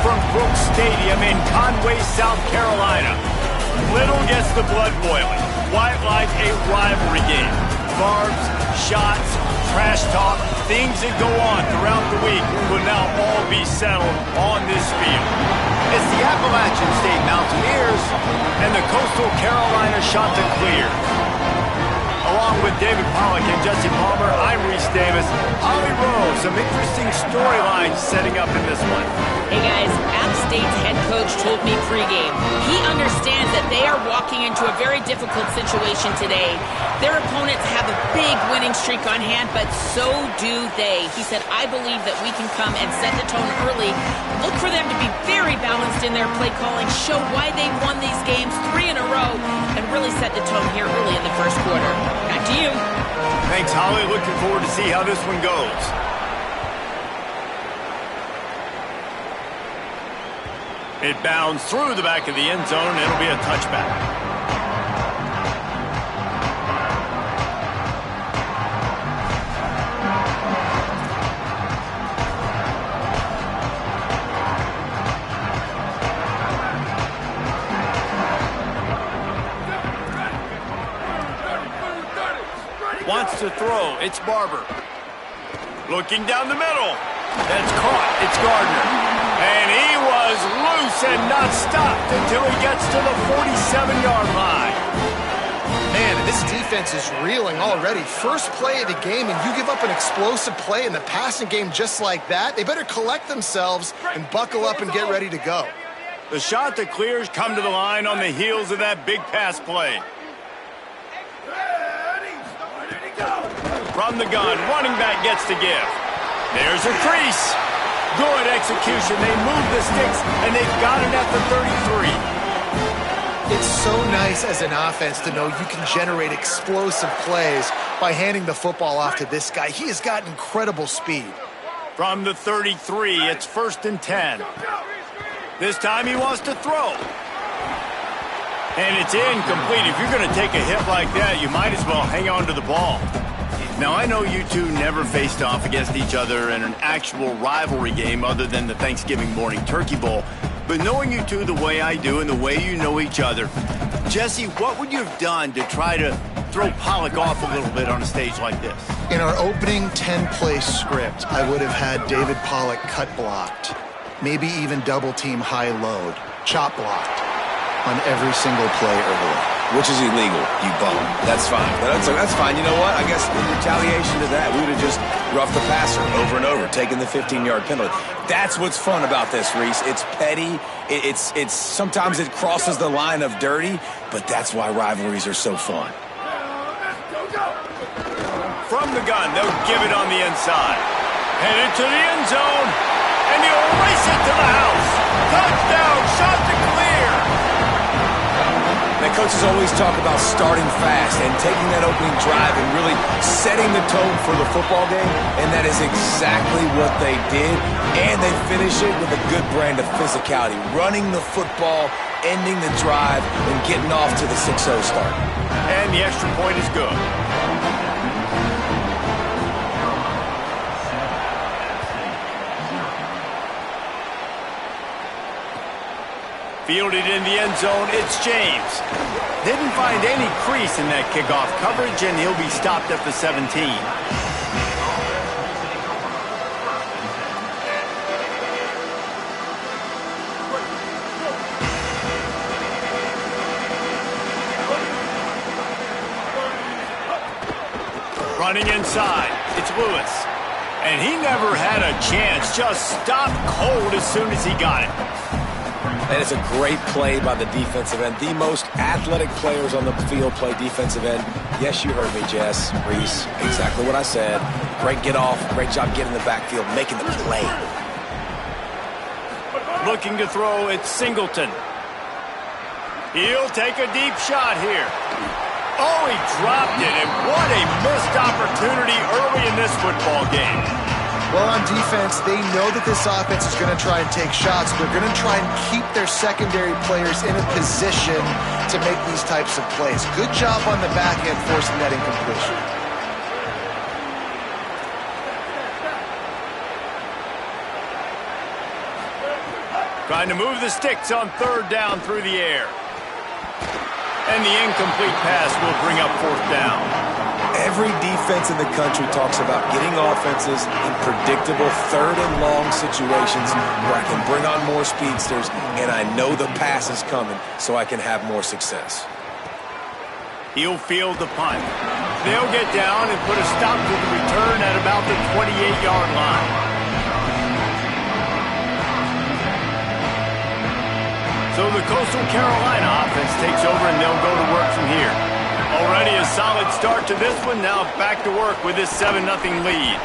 from Brooks Stadium in Conway, South Carolina. Little gets the blood boiling. Quite like a rivalry game. Barbs, shots, trash talk, things that go on throughout the week will now all be settled on this field. It's the Appalachian State Mountaineers and the Coastal Carolina Chanticleers. Along with David Pollack and Jesse Palmer, I'm Reese Davis. Holly Rowe, some interesting storylines setting up in this one. Hey guys, App State's head coach told me pregame he understands that they are walking into a very difficult situation today. Their opponents have a big winning streak on hand, but so do they. He said, I believe that we can come and set the tone early. Look for them to be very balanced in their play calling, show why they've won these games 3 in a row, and really set the tone here early in the first quarter. Back to you. Thanks, Holly. Looking forward to see how this one goes. It bounds through the back of the end zone. It'll be a touchback. Wants to throw. It's Barber. Looking down the middle. That's caught. It's Gardner. And he was loose and not stopped until he gets to the 47-yard line. Man, this defense is reeling already. First play of the game, and you give up an explosive play in the passing game just like that. They better collect themselves and buckle up and get ready to go. The Chanticleers come to the line on the heels of that big pass play. From the gun, running back gets to give. There's a crease. Good execution. They move the sticks, and they've got it at the 33. It's so nice as an offense to know you can generate explosive plays by handing the football off to this guy. He has got incredible speed. From the 33, it's 1st and 10. This time he wants to throw. And it's incomplete. If you're going to take a hit like that, you might as well hang on to the ball. Now, I know you two never faced off against each other in an actual rivalry game other than the Thanksgiving morning Turkey Bowl. But knowing you two the way I do and the way you know each other, Jesse, what would you have done to try to throw Pollack off a little bit on a stage like this? In our opening 10-play script, I would have had David Pollack cut blocked, maybe even double-team high load, chop blocked on every single play early. Which is illegal, you bum. That's fine. That's fine. You know what? I guess in retaliation to that, we would have just roughed the passer over and over, taking the 15-yard penalty. That's what's fun about this, Reese. It's petty. It's sometimes it crosses the line of dirty, but that's why rivalries are so fun. From the gun, they'll give it on the inside. Headed to the end zone, and he'll race it to the house. Touchdown, Chanticleer. Now, coaches always talk about starting fast and taking that opening drive and really setting the tone for the football game, and that is exactly what they did, and they finish it with a good brand of physicality, running the football, ending the drive, and getting off to the 6-0 start. And the extra point is good. Fielded in the end zone, it's James. Didn't find any crease in that kickoff coverage, and he'll be stopped at the 17. Running inside, it's Lewis. And he never had a chance, just stopped cold as soon as he got it. And it's a great play by the defensive end. The most athletic players on the field play defensive end. Yes, you heard me, Jess, Reese. Exactly what I said. Great get off. Great job getting in the backfield, making the play. Looking to throw, it's Singleton. He'll take a deep shot here. Oh, he dropped it, and what a missed opportunity early in this football game. Well, on defense, they know that this offense is going to try and take shots. They're going to try and keep their secondary players in a position to make these types of plays. Good job on the back end forcing that incompletion. Trying to move the sticks on third down through the air. And the incomplete pass will bring up fourth down. Every defense in the country talks about getting offenses in predictable third and long situations where I can bring on more speedsters and I know the pass is coming so I can have more success. He'll field the punt. They'll get down and put a stop to the return at about the 28-yard line. So the Coastal Carolina offense takes over and they'll go to work from here. Already a solid start to this one. Now back to work with this 7-0 lead.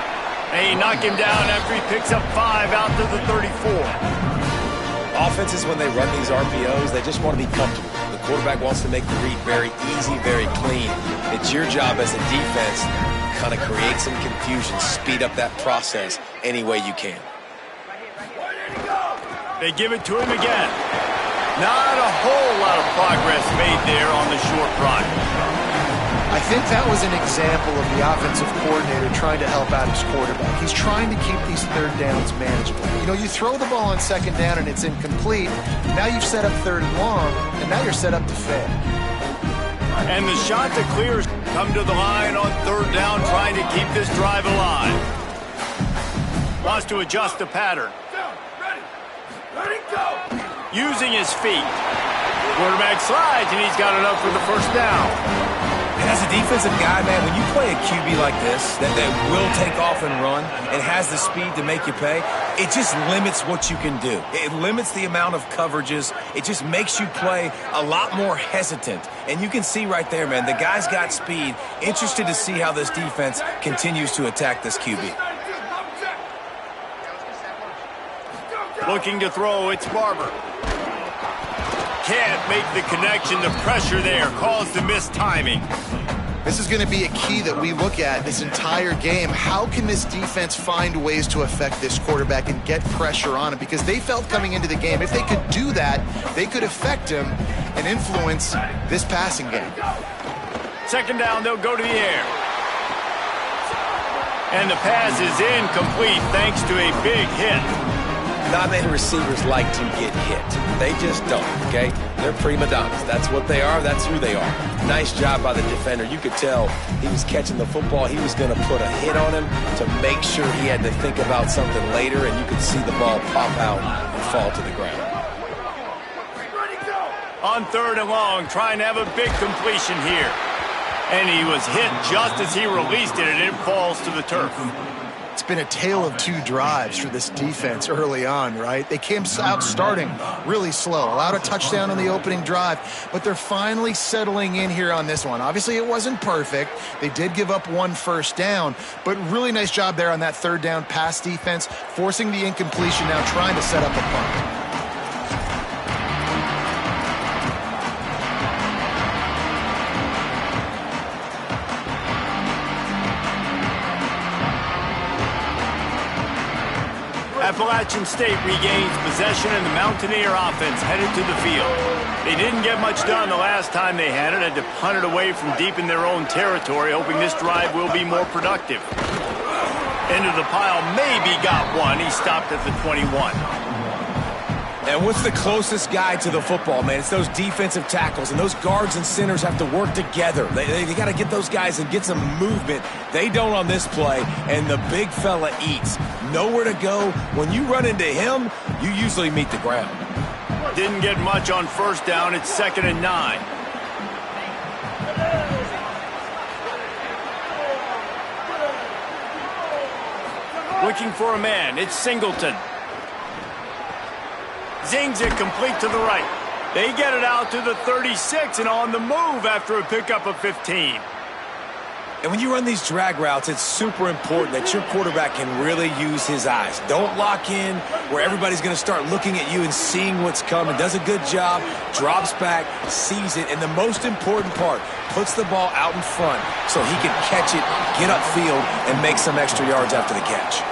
They knock him down after he picks up 5 out to the 34. Offenses, when they run these RPOs, they just want to be comfortable. The quarterback wants to make the read very easy, very clean. It's your job as a defense to kind of create some confusion, speed up that process any way you can. They give it to him again. Not a whole lot of progress made there on the short run. I think that was an example of the offensive coordinator trying to help out his quarterback. He's trying to keep these third downs manageable. You know, you throw the ball on second down and it's incomplete. Now you've set up third and long, and now you're set up to fail. And the shot to clear come to the line on third down, trying to keep this drive alive. Wants to adjust the pattern. Ready, go! Using his feet. Quarterback slides, and he's got enough for the first down. And as a defensive guy, man, when you play a QB like this, that will take off and run and has the speed to make you pay, it just limits what you can do. It limits the amount of coverages. It just makes you play a lot more hesitant. And you can see right there, man, the guy's got speed. Interested to see how this defense continues to attack this QB. Looking to throw, it's Barber. Can't make the connection. The pressure there caused the missed timing. This is going to be a key that we look at this entire game. How can this defense find ways to affect this quarterback and get pressure on him? Because they felt coming into the game, if they could do that, they could affect him and influence this passing game. Second down, they'll go to the air. And the pass is incomplete thanks to a big hit. Not many receivers like to get hit. They just don't, okay? They're prima donnas. That's what they are. That's who they are. Nice job by the defender. You could tell he was catching the football. He was going to put a hit on him to make sure he had to think about something later, and you could see the ball pop out and fall to the ground. On third and long, trying to have a big completion here. And he was hit just as he released it, and it falls to the turf. It's been a tale of two drives for this defense early on, right? They came out starting really slow, allowed a touchdown on the opening drive, but they're finally settling in here on this one. Obviously, it wasn't perfect. They did give up one first down, but really nice job there on that third down pass defense, forcing the incompletion, now trying to set up a punt. Appalachian State regains possession, and the Mountaineer offense headed to the field. They didn't get much done the last time they had to punt it away from deep in their own territory, hoping this drive will be more productive. Into the pile, maybe got one. He stopped at the 21. And what's the closest guy to the football, man? It's those defensive tackles, and those guards and centers have to work together. They got to get those guys and get some movement. They don't on this play, and the big fella eats. Nowhere to go. When you run into him, you usually meet the ground. Didn't get much on first down. It's 2nd and 9. Looking for a man. It's Singleton. Zings it complete to the right. They get it out to the 36 and on the move after a pickup of 15. And when you run these drag routes, it's super important that your quarterback can really use his eyes. Don't lock in where everybody's going to start looking at you and seeing what's coming. Does a good job, drops back, sees it, and the most important part, puts the ball out in front so he can catch it, get upfield, and make some extra yards after the catch.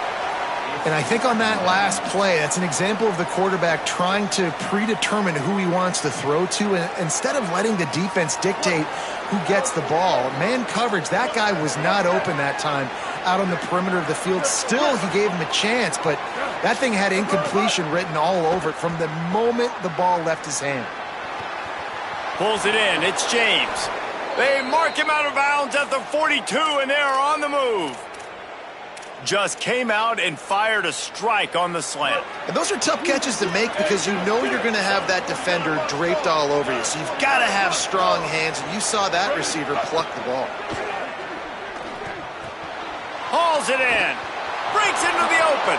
And I think on that last play, that's an example of the quarterback trying to predetermine who he wants to throw to, and instead of letting the defense dictate who gets the ball. Man coverage, that guy was not open that time out on the perimeter of the field. Still, he gave him a chance, but That thing had incompletion written all over it from the moment the ball left his hand. Pulls it in. It's James. They mark him out of bounds at the 42, and they are on the move. Just came out and fired a strike on the slant. And those are tough catches to make because you know you're going to have that defender draped all over you. So you've got to have strong hands, and you saw that receiver pluck the ball. Hauls it in. Breaks into the open.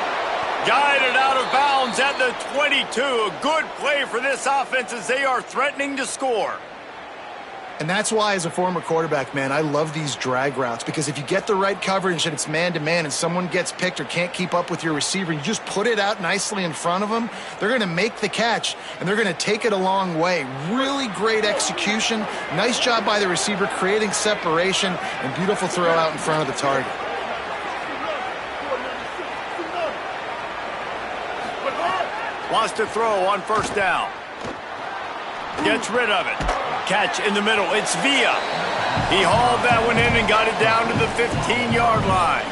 Guided out of bounds at the 22. A good play for this offense as they are threatening to score. And that's why, as a former quarterback, man, I love these drag routes, because if you get the right coverage and it's man-to-man and someone gets picked or can't keep up with your receiver, you just put it out nicely in front of them, they're going to make the catch, and they're going to take it a long way. Really great execution. Nice job by the receiver creating separation, and beautiful throw out in front of the target. Wants to throw on first down. Gets rid of it. Catch in the middle. It's Villa. He hauled that one in and got it down to the 15-yard line.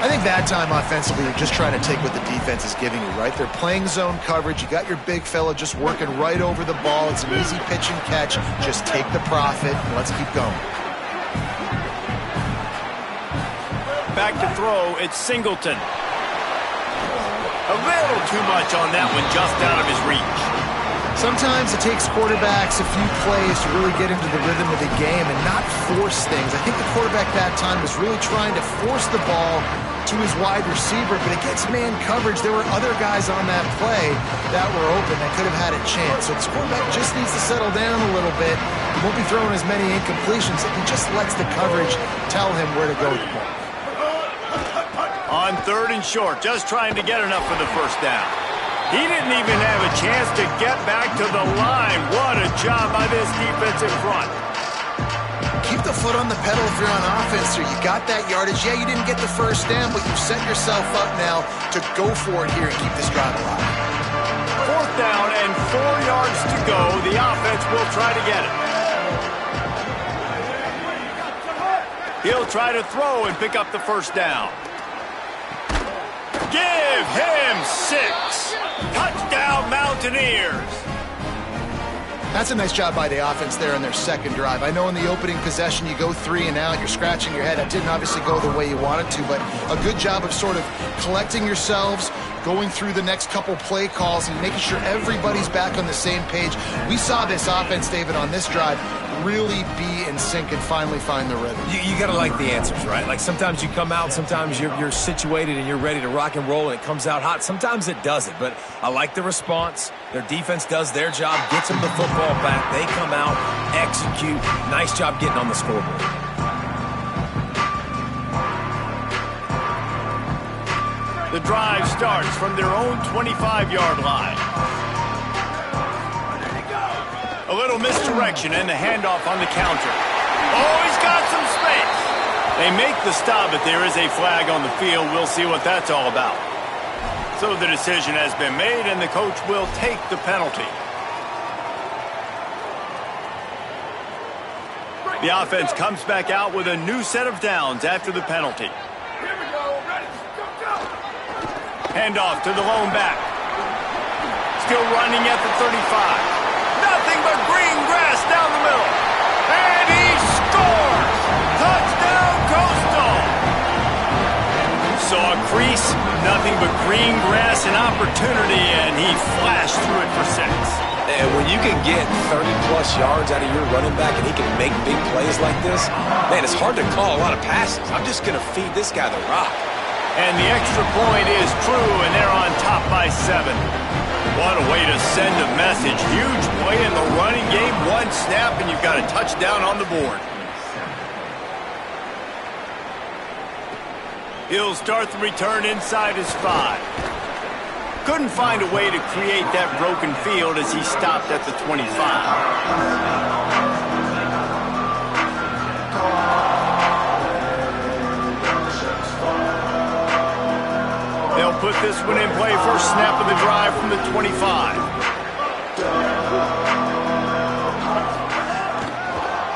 I think that time offensively, you're just trying to take what the defense is giving you, right? They're playing zone coverage. You got your big fella just working right over the ball. It's an easy pitch and catch. Just take the profit and let's keep going. Back to throw. It's Singleton. A little too much on that one, just out of his reach. Sometimes it takes quarterbacks a few plays to really get into the rhythm of the game and not force things. I think the quarterback that time was really trying to force the ball to his wide receiver, but against man coverage, there were other guys on that play that were open that could have had a chance. So this quarterback just needs to settle down a little bit. He won't be throwing as many incompletions if he just lets the coverage tell him where to go with the ball. On third and short, just trying to get enough for the first down. He didn't even have a chance to get back to the line. What a job by this defensive front. Keep the foot on the pedal if you're on offense here. You got that yardage. Yeah, you didn't get the first down, but you've set yourself up now to go for it here and keep this drive alive. Fourth down and 4 yards to go. The offense will try to get it. He'll try to throw and pick up the first down. Give him 6. Touchdown, Mountaineers. That's a nice job by the offense there in their second drive. I know in the opening possession you go 3 and out, you're scratching your head. That didn't obviously go the way you wanted to, but a good job of sort of collecting yourselves, going through the next couple play calls and making sure everybody's back on the same page. We saw this offense, David, on this drive really be in sync and finally find the rhythm. You got to like the answers, right? Like sometimes you come out, sometimes you're situated and you're ready to rock and roll and it comes out hot. Sometimes it doesn't, but I like the response. Their defense does their job, gets them the football back. They come out, execute. Nice job getting on the scoreboard. The drive starts from their own 25-yard line. A little misdirection and the handoff on the counter. Oh, he's got some space. They make the stop, but there is a flag on the field. We'll see what that's all about. So the decision has been made, and the coach will take the penalty. The offense comes back out with a new set of downs after the penalty. Handoff to the lone back. Still running at the 35. Nothing but green grass down the middle. And he scores! Touchdown, Coastal! Saw a crease, nothing but green grass and opportunity, and he flashed through it for 6. And when you can get 30-plus yards out of your running back and he can make big plays like this, man, it's hard to call a lot of passes. I'm just going to feed this guy the rock. And the extra point is true, and they're on top by 7. What a way to send a message. Huge play in the running game. One snap, and you've got a touchdown on the board. He'll start the return inside his 5. Couldn't find a way to create that broken field as he stopped at the 25. They'll put this one in play. First snap of the drive from the 25.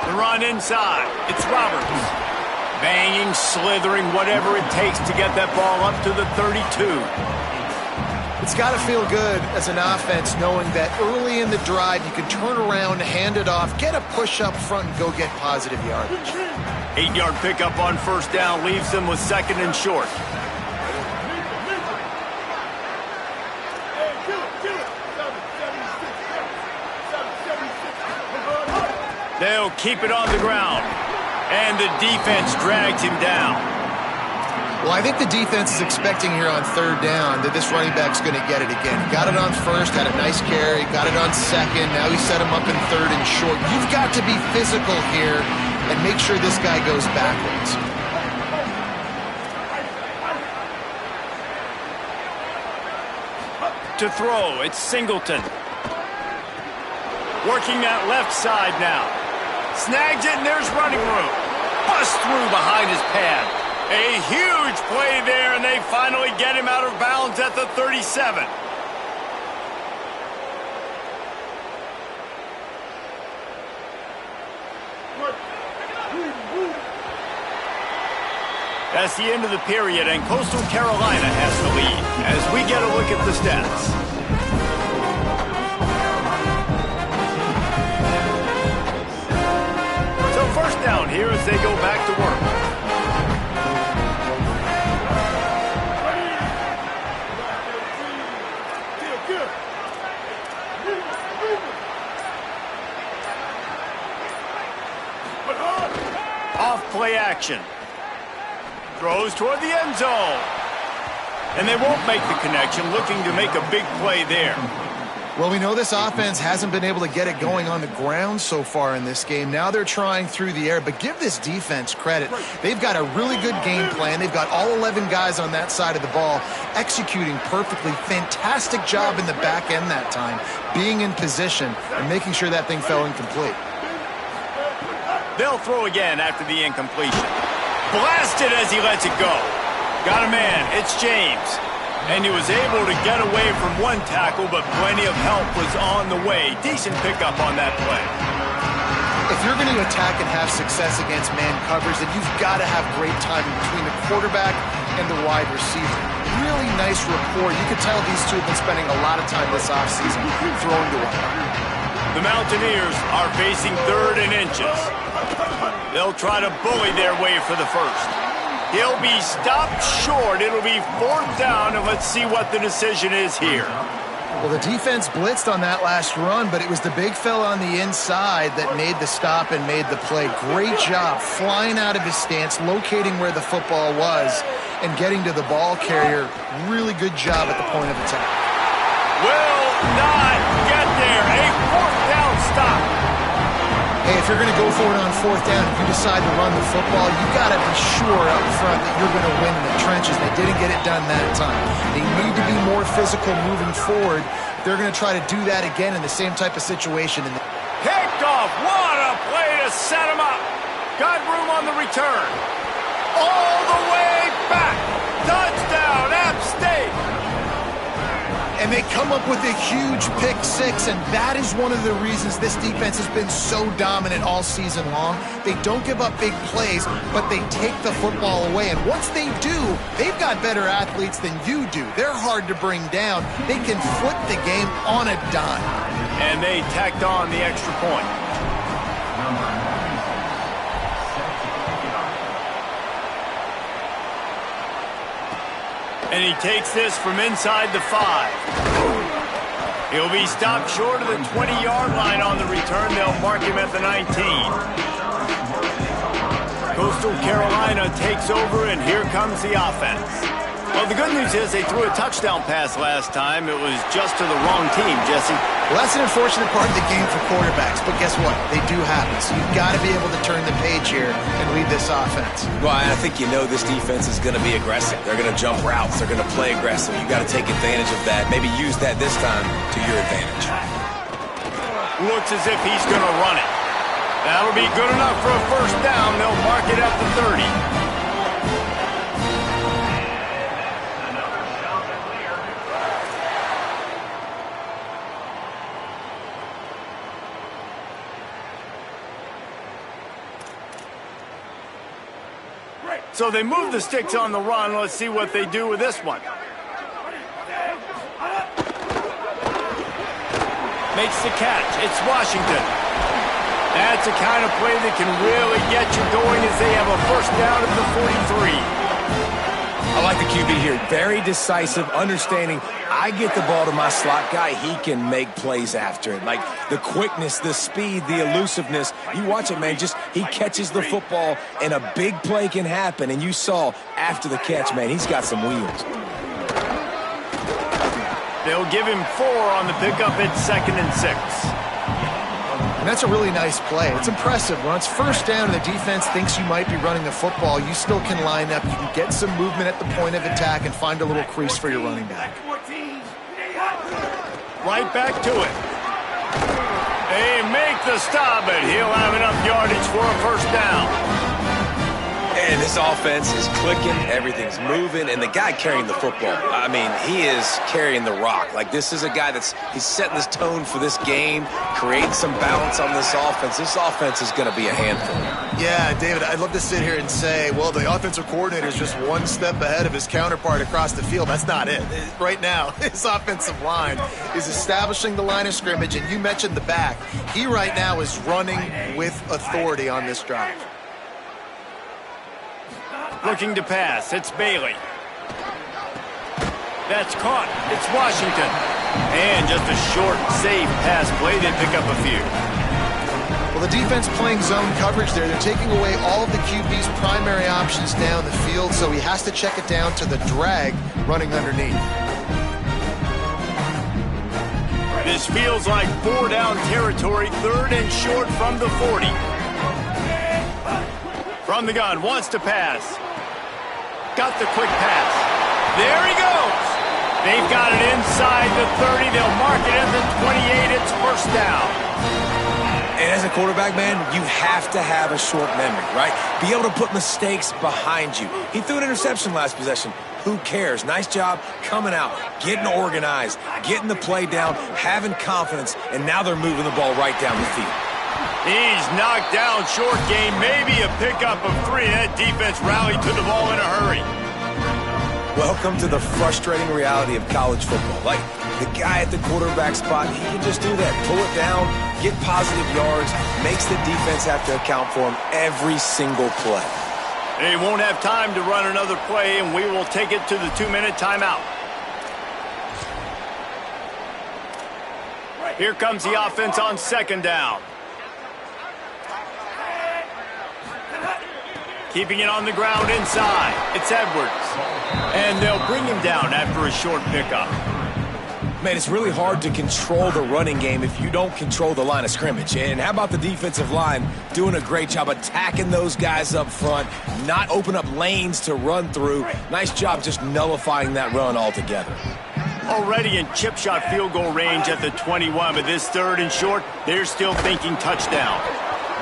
The run inside. It's Roberts. Banging, slithering, whatever it takes to get that ball up to the 32. It's got to feel good as an offense knowing that early in the drive you can turn around, hand it off, get a push up front, and go get positive yardage. 8-yard pickup on first down leaves them with 2nd and short. They'll keep it on the ground, and the defense drags him down. Well, I think the defense is expecting here on 3rd down that this running back's going to get it again. He got it on 1st, had a nice carry, got it on 2nd. Now he set him up in 3rd and short. You've got to be physical here and make sure this guy goes backwards. To throw, it's Singleton. Working that left side now. Snags it, and there's running room. Bust through behind his pad. A huge play there, and they finally get him out of bounds at the 37. That's the end of the period, and Coastal Carolina has the lead as we get a look at the stats. So first down here as they go back to work. Off-play action. Throws toward the end zone. And they won't make the connection, looking to make a big play there. Well, we know this offense hasn't been able to get it going on the ground so far in this game. Now they're trying through the air, but give this defense credit. They've got a really good game plan. They've got all 11 guys on that side of the ball executing perfectly. Fantastic job in the back end that time, being in position and making sure that thing fell incomplete. They'll throw again after the incompletion. Blasted as he lets it go. Got a man. It's James. And he was able to get away from one tackle, but plenty of help was on the way. Decent pickup on that play. If you're going to attack and have success against man covers, then you've got to have great timing between the quarterback and the wide receiver. Really nice rapport. You could tell these two have been spending a lot of time this offseason throwing to one another. The Mountaineers are facing 3rd and inches. They'll try to bully their way for the first. He'll be stopped short. It'll be 4th down, and let's see what the decision is here. Well, the defense blitzed on that last run, but it was the big fella on the inside that made the stop and made the play. Great job flying out of his stance, locating where the football was, and getting to the ball carrier. Really good job at the point of attack. Will not get there. A 4th down stop. Hey, if you're going to go for it on 4th down, if you decide to run the football, you got to be sure up front that you're going to win in the trenches. They didn't get it done that time. They need to be more physical moving forward. They're going to try to do that again in the same type of situation. Kicked off. What a play to set him up. Got room on the return. All the way back. Touchdown, App State. And they come up with a huge pick six, and that is one of the reasons this defense has been so dominant all season long. They don't give up big plays, but they take the football away. And once they do, they've got better athletes than you do. They're hard to bring down. They can flip the game on a dime. And they tacked on the extra point. And he takes this from inside the 5. He'll be stopped short of the 20-yard line on the return. They'll mark him at the 19. Coastal Carolina takes over, and here comes the offense. Well, the good news is they threw a touchdown pass last time. It was just to the wrong team, Jesse. Well, that's an unfortunate part of the game for quarterbacks, but guess what? They do happen. So you've got to be able to turn the page here and lead this offense. Well, I think you know this defense is going to be aggressive. They're going to jump routes. They're going to play aggressive. You've got to take advantage of that. Maybe use that this time to your advantage. Looks as if he's going to run it. That'll be good enough for a first down. They'll mark it at the 30. So they move the sticks on the run. Let's see what they do with this one. Makes the catch. It's Washington. That's the kind of play that can really get you going as they have a first down at the 43. I like the QB here. Very decisive, understanding I get the ball to my slot guy, he can make plays after it. Like the quickness, the speed, the elusiveness. You watch it, man, just he catches the football and a big play can happen. And you saw after the catch, man, he's got some wheels. They'll give him 4 on the pickup at 2nd and 6. And that's a really nice play. It's impressive. When it's first down and the defense thinks you might be running the football, you still can line up. You can get some movement at the point of attack and find a little crease for your running back. Right back to it. They make the stop, but he'll have enough yardage for a first down. And this offense is clicking, everything's moving, and the guy carrying the football, I mean, he is carrying the rock. Like, this is a guy he's setting this tone for this game, creating some balance on this offense. This offense is going to be a handful. Yeah, David, I'd love to sit here and say, well, the offensive coordinator is just one step ahead of his counterpart across the field. That's not it. Right now, his offensive line is establishing the line of scrimmage, and you mentioned the back. He right now is running with authority on this drive. Looking to pass. It's Bailey. That's caught. It's Washington. And just a short, safe pass play. They pick up a few. Well, the defense playing zone coverage there. They're taking away all of the QB's primary options down the field, so he has to check it down to the drag running underneath. This feels like 4-down territory. 3rd and short from the 40. From the gun, wants to pass. Got the quick pass. There he goes. They've got it inside the 30. They'll mark it at the 28. It's first down. And as a quarterback, man, you have to have a short memory, right? Be able to put mistakes behind you. He threw an interception last possession. Who cares? Nice job coming out, getting organized, getting the play down, having confidence, and now they're moving the ball right down the field. He's knocked down short game, maybe a pickup of 3. That defense rallied to the ball in a hurry. Welcome to the frustrating reality of college football. Like, the guy at the quarterback spot, he can just do that. Pull it down, get positive yards, makes the defense have to account for him every single play. They won't have time to run another play, and we will take it to the 2-minute timeout. Here comes the offense on 2nd down. Keeping it on the ground inside. It's Edwards. And they'll bring him down after a short pickup. Man, it's really hard to control the running game if you don't control the line of scrimmage. And how about the defensive line doing a great job attacking those guys up front, not open up lanes to run through. Nice job just nullifying that run altogether. Already in chip shot field goal range at the 21, but this 3rd and short, they're still thinking touchdown.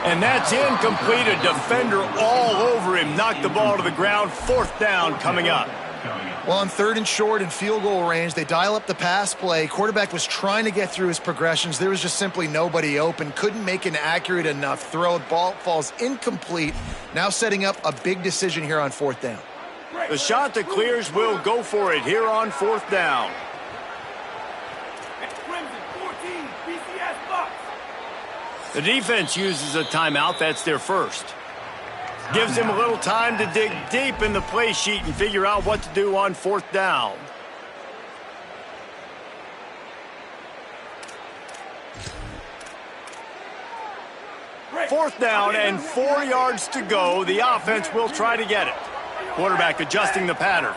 And that's incomplete. A defender all over him. Knocked the ball to the ground. 4th down coming up. Well, on 3rd and short and field goal range, they dial up the pass play. Quarterback was trying to get through his progressions. There was just simply nobody open. Couldn't make an accurate enough throw. The ball falls incomplete. Now setting up a big decision here on 4th down. The shot that clears will go for it here on 4th down. The defense uses a timeout. That's their first. Gives him a little time to dig deep in the play sheet and figure out what to do on 4th down. Fourth down and 4 yards to go. The offense will try to get it. Quarterback adjusting the pattern.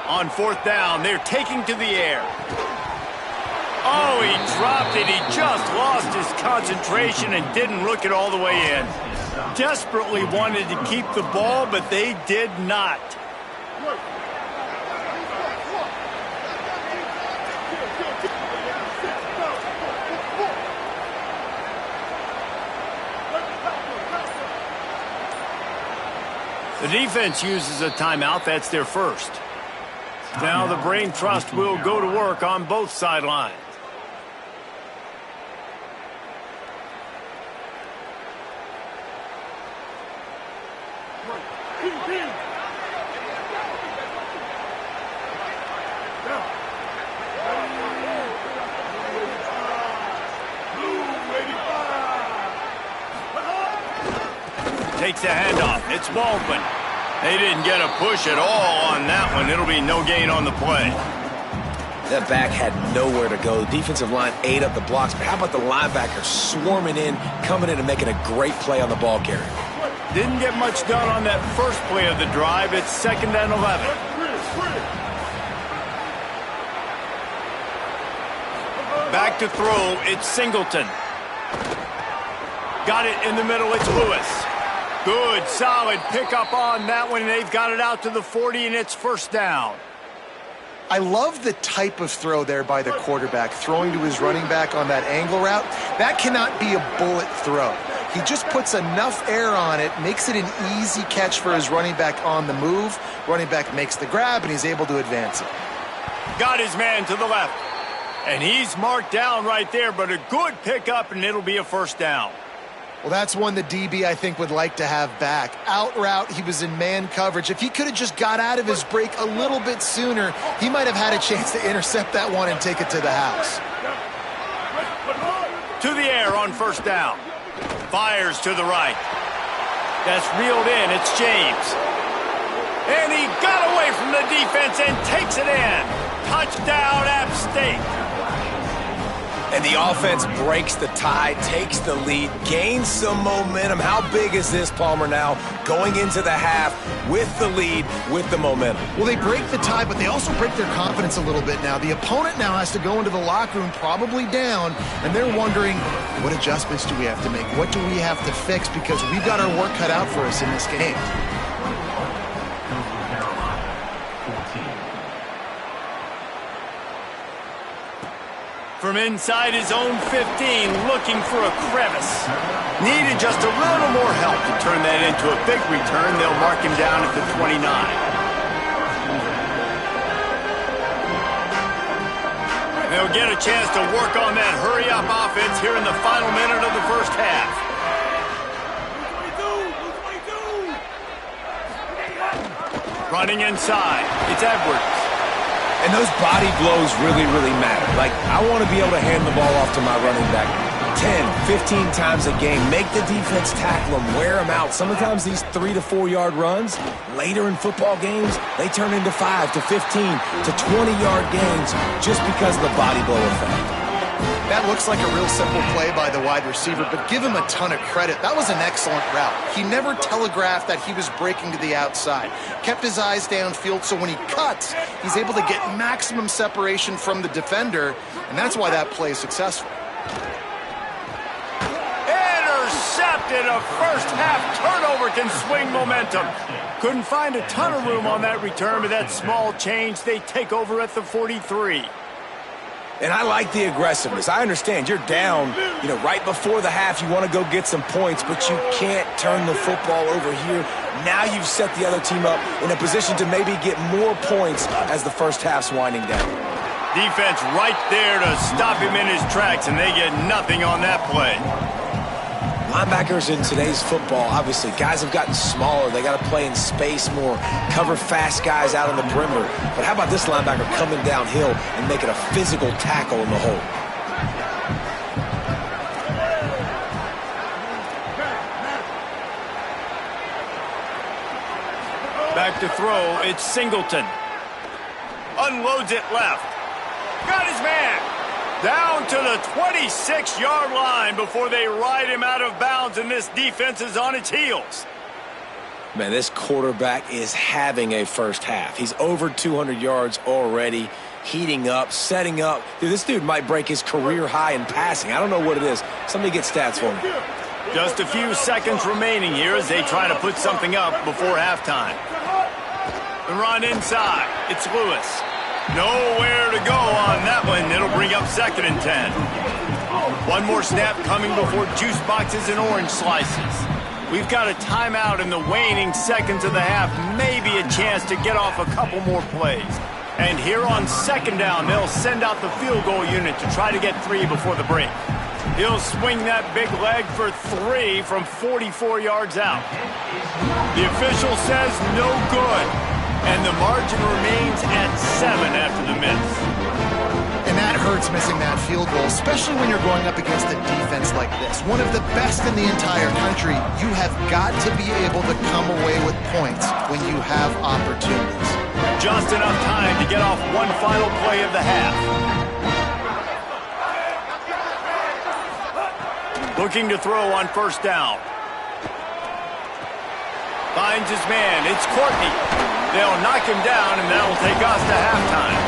On 4th down, they're taking to the air. Oh, he dropped it. He just lost his concentration and didn't look it all the way in. Desperately wanted to keep the ball, but they did not. The defense uses a timeout. That's their first. Now the Brain Trust will go to work on both sidelines. the handoff. It's Baldwin. They didn't get a push at all on that one. It'll be no gain on the play. That back had nowhere to go. The defensive line ate up the blocks, but how about the linebacker swarming in, coming in and making a great play on the ball carrier? Didn't get much done on that first play of the drive. It's 2nd and 11. Back to throw, it's Singleton. Got it in the middle, it's Lewis. Good, solid pickup on that one, and they've got it out to the 40, and it's 1st down. I love the type of throw there by the quarterback, throwing to his running back on that angle route. That cannot be a bullet throw. He just puts enough air on it, makes it an easy catch for his running back on the move. Running back makes the grab, and he's able to advance it. Got his man to the left. And he's marked down right there, but a good pickup, and it'll be a 1st down. Well, that's one the DB, I think, would like to have back. Out route, he was in man coverage. If he could have just got out of his break a little bit sooner, he might have had a chance to intercept that one and take it to the house. To the air on 1st down. Fires to the right. That's reeled in. It's James. And he got away from the defense and takes it in. Touchdown, App State. And the offense breaks the tie, takes the lead, gains some momentum. How big is this, Palmer, now going into the half with the lead, with the momentum? Well, they break the tie, but they also break their confidence a little bit now. The opponent now has to go into the locker room probably down, and they're wondering, what adjustments do we have to make? What do we have to fix? Because we've got our work cut out for us in this game. From inside his own 15, looking for a crevice. Needed just a little more help to turn that into a big return. They'll mark him down at the 29. They'll get a chance to work on that hurry-up offense here in the final minute of the 1st half. Running inside, it's Edwards. And those body blows really, really matter. Like, I want to be able to hand the ball off to my running back 10, 15 times a game. Make the defense tackle them, wear them out. Sometimes these 3 to 4 yard runs, later in football games, they turn into 5 to 15 to 20-yard gains just because of the body blow effect. That looks like a real simple play by the wide receiver, but give him a ton of credit. That was an excellent route. He never telegraphed that he was breaking to the outside. Kept his eyes downfield, so when he cuts, he's able to get maximum separation from the defender, and that's why that play is successful. Intercepted. A first-half turnover can swing momentum. Couldn't find a ton of room on that return, but that small change, they take over at the 43. And I like the aggressiveness. I understand you're down, right before the half. You want to go get some points, but you can't turn the football over here. Now you've set the other team up in a position to maybe get more points as the first half's winding down. Defense right there to stop him in his tracks, and they get nothing on that play. Linebackers in today's football, obviously, guys have gotten smaller. They got to play in space more, cover fast guys out on the perimeter. But how about this linebacker coming downhill and making a physical tackle in the hole? Back to throw, it's Singleton. Unloads it left. Got his man. Down to the 26-yard line before they ride him out of bounds, and this defense is on its heels. Man, this quarterback is having a first half. He's over 200 yards already, heating up, setting up. Dude, this dude might break his career high in passing. I don't know what it is. Somebody get stats for me. Just a few seconds remaining here as they try to put something up before halftime. The run inside. It's Lewis. Nowhere to go on that one. It'll bring up 2nd and 10. One more snap coming before juice boxes and orange slices. We've got a timeout in the waning seconds of the half. Maybe a chance to get off a couple more plays. And here on 2nd down, they'll send out the field goal unit to try to get 3 before the break. He'll swing that big leg for 3 from 44 yards out. The official says no good. And the margin remains at 7 after the miss. And that hurts missing that field goal, especially when you're going up against a defense like this. One of the best in the entire country. You have got to be able to come away with points when you have opportunities. Just enough time to get off one final play of the half. Looking to throw on first down. Finds his man. It's Courtney. They'll knock him down, and that'll take us to halftime.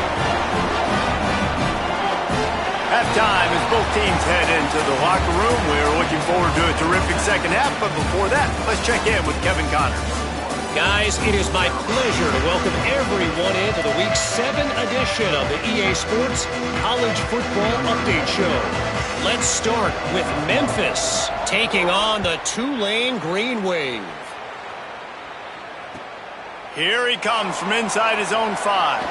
Halftime as both teams head into the locker room. We're looking forward to a terrific second half, but before that, let's check in with Kevin Connors. Guys, it is my pleasure to welcome everyone into the Week 7 edition of the EA Sports College Football Update Show. Let's start with Memphis taking on the Tulane Green Wave. Here he comes from inside his own 5.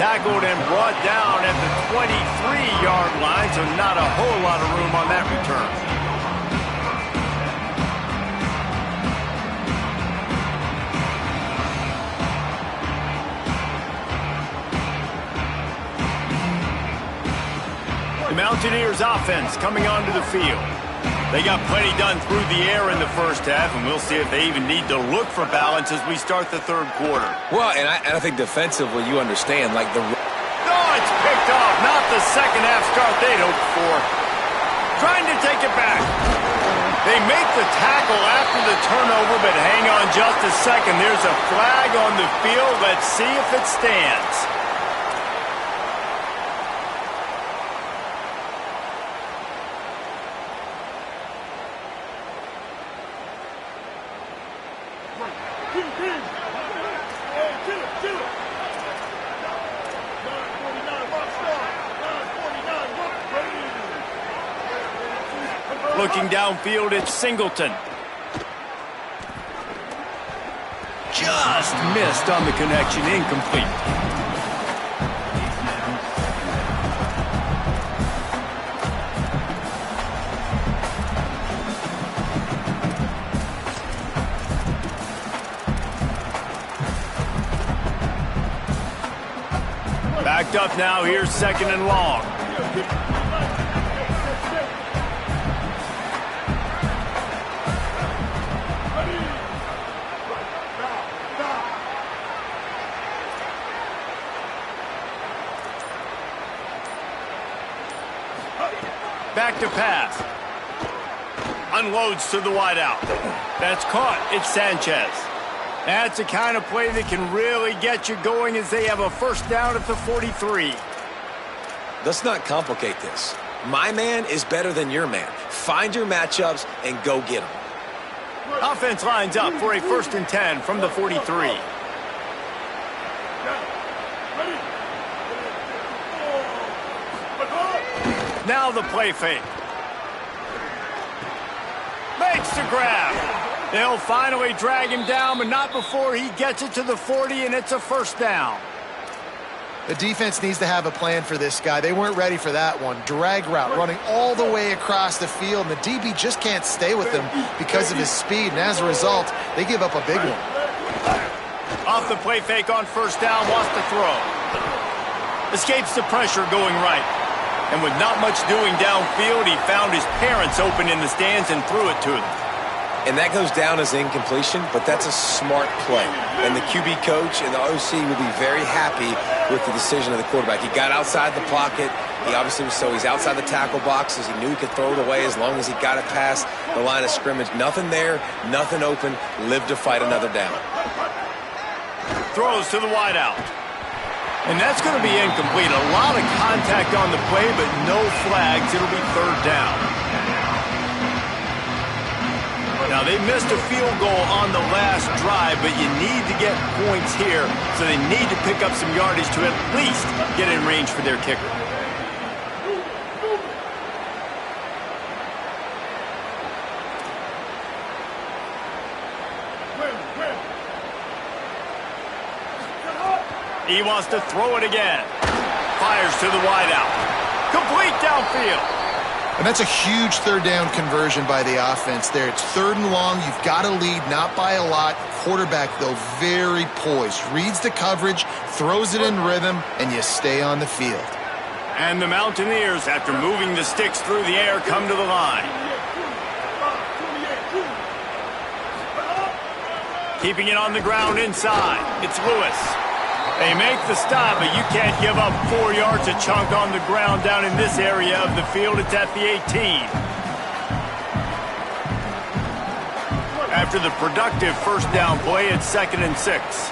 Tackled and brought down at the 23-yard line, so not a whole lot of room on that return. The Mountaineers offense coming onto the field. They got plenty done through the air in the first half, and we'll see if they even need to look for balance as we start the third quarter. Well, and I think defensively, you understand, like the... Oh, it's picked off. Not the second half start they'd hoped for. Trying to take it back. They make the tackle after the turnover, but hang on just a second. There's a flag on the field. Let's see if it stands. Looking downfield, it's Singleton. Just missed on the connection, incomplete. Backed up now, here's second and long. Back to pass. Unloads to the wideout. That's caught. It's Sanchez. That's the kind of play that can really get you going as they have a first down at the 43. Let's not complicate this. My man is better than your man. Find your matchups and go get them. Offense lines up for a 1st and 10 from the 43. Now the play fake. Makes the grab. They'll finally drag him down, but not before he gets it to the 40, and it's a first down. The defense needs to have a plan for this guy. They weren't ready for that one. Drag route, running all the way across the field, and the DB just can't stay with him because of his speed, and as a result, they give up a big one. Off the play fake on first down, wants to throw. Escapes the pressure going right. And with not much doing downfield, he found his parents open in the stands and threw it to them. And that goes down as incompletion, but that's a smart play. And the QB coach and the OC will be very happy with the decision of the quarterback. He got outside the pocket. He obviously was he's outside the tackle boxes. He knew he could throw it away as long as he got it past the line of scrimmage. Nothing there, nothing open. Live to fight another down. Throws to the wideout. And that's going to be incomplete. A lot of contact on the play, but no flags. It'll be third down. Now, they missed a field goal on the last drive, but you need to get points here, so they need to pick up some yardage to at least get in range for their kicker. He wants to throw it again. Fires to the wideout. Complete downfield. And that's a huge third down conversion by the offense there. It's 3rd and long. You've got to lead, not by a lot. Quarterback, though, very poised. Reads the coverage, throws it in rhythm, and you stay on the field. And the Mountaineers, after moving the sticks through the air, come to the line. Keeping it on the ground inside. It's Lewis. They make the stop, but you can't give up 4 yards a chunk on the ground down in this area of the field. It's at the 18. After the productive first down play, it's 2nd and 6.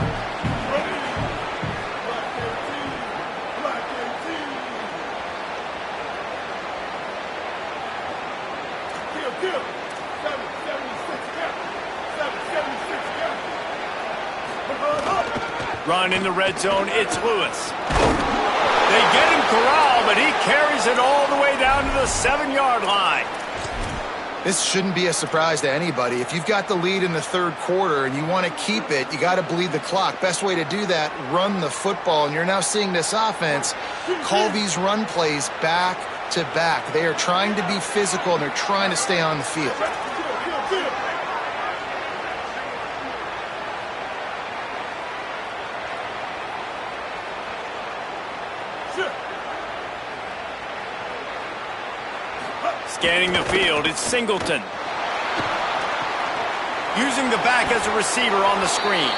Run in the red zone, it's Lewis. They get him corralled, but he carries it all the way down to the 7-yard line. This shouldn't be a surprise to anybody. If you've got the lead in the 3rd quarter and you want to keep it, you got to bleed the clock. Best way to do that, run the football. And you're now seeing this offense call these run plays back to back. They are trying to be physical, and they're trying to stay on the field. Scanning the field, it's Singleton. Using the back as a receiver on the screen.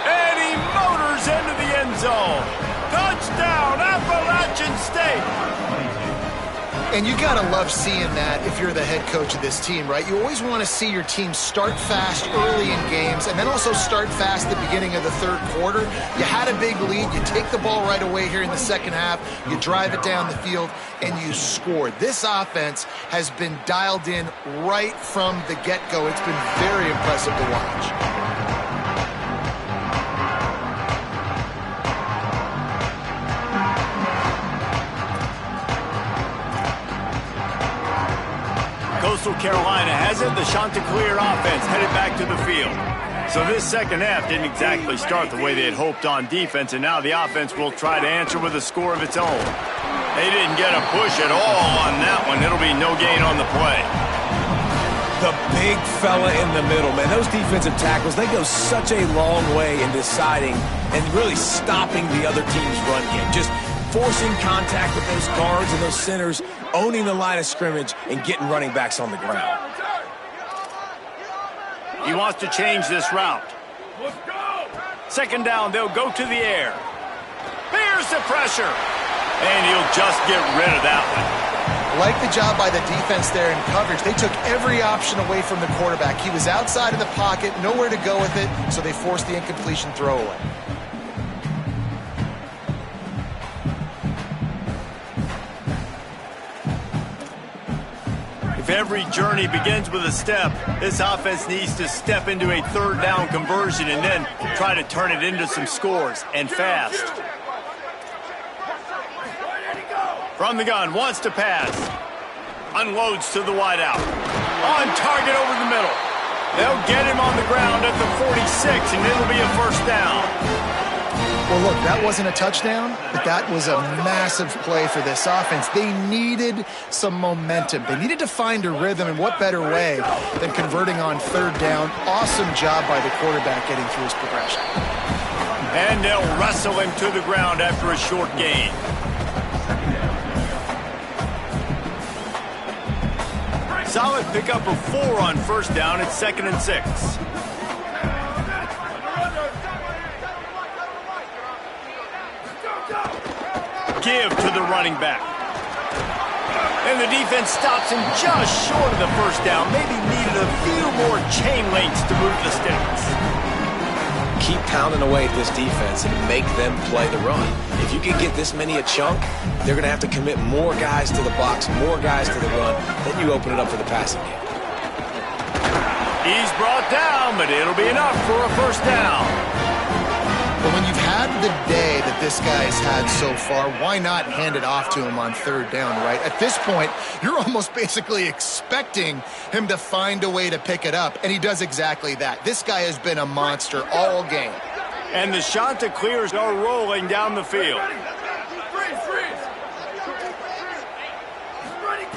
And he motors into the end zone. Touchdown, Appalachian State. And you got to love seeing that if you're the head coach of this team, right? You always want to see your team start fast early in games and then also start fast at the beginning of the 3rd quarter. You had a big lead. You take the ball right away here in the 2nd half. You drive it down the field, and you score. This offense has been dialed in right from the get-go. It's been very impressive to watch. Coastal Carolina has it. The Chanticleer offense headed back to the field. So this 2nd half didn't exactly start the way they had hoped on defense, and now the offense will try to answer with a score of its own. They didn't get a push at all on that one. It'll be no gain on the play. The big fella in the middle, man. Those defensive tackles, they go such a long way in deciding and really stopping the other team's run game. Just forcing contact with those guards and those centers, owning the line of scrimmage, and getting running backs on the ground. He wants to change this route. 2nd down, they'll go to the air. Here's the pressure. And he'll just get rid of that one. Like the job by the defense there in coverage. They took every option away from the quarterback. He was outside of the pocket, nowhere to go with it, so they forced the incompletion throwaway. If every journey begins with a step, this offense needs to step into a 3rd down conversion and then try to turn it into some scores, and fast. From the gun, wants to pass. Unloads to the wideout. On target over the middle. They'll get him on the ground at the 46, and it'll be a 1st down. Well, look, that wasn't a touchdown, but that was a massive play for this offense. They needed some momentum. They needed to find a rhythm, and what better way than converting on 3rd down. Awesome job by the quarterback getting through his progression. And they'll wrestle him to the ground after a short gain. Solid pickup of 4 on 1st down. It's 2nd and 6. Give to the running back. And the defense stops him just short of the 1st down. Maybe needed a few more chain links to move the sticks. Keep pounding away at this defense and make them play the run. If you can get this many a chunk, they're going to have to commit more guys to the box, more guys to the run. Then you open it up for the passing game. He's brought down, but it'll be enough for a 1st down. But when you've had the day that this guy's had so far, why not hand it off to him on 3rd down, right? At this point, you're almost basically expecting him to find a way to pick it up, and he does exactly that. This guy has been a monster all game. And the Chanticleers are rolling down the field.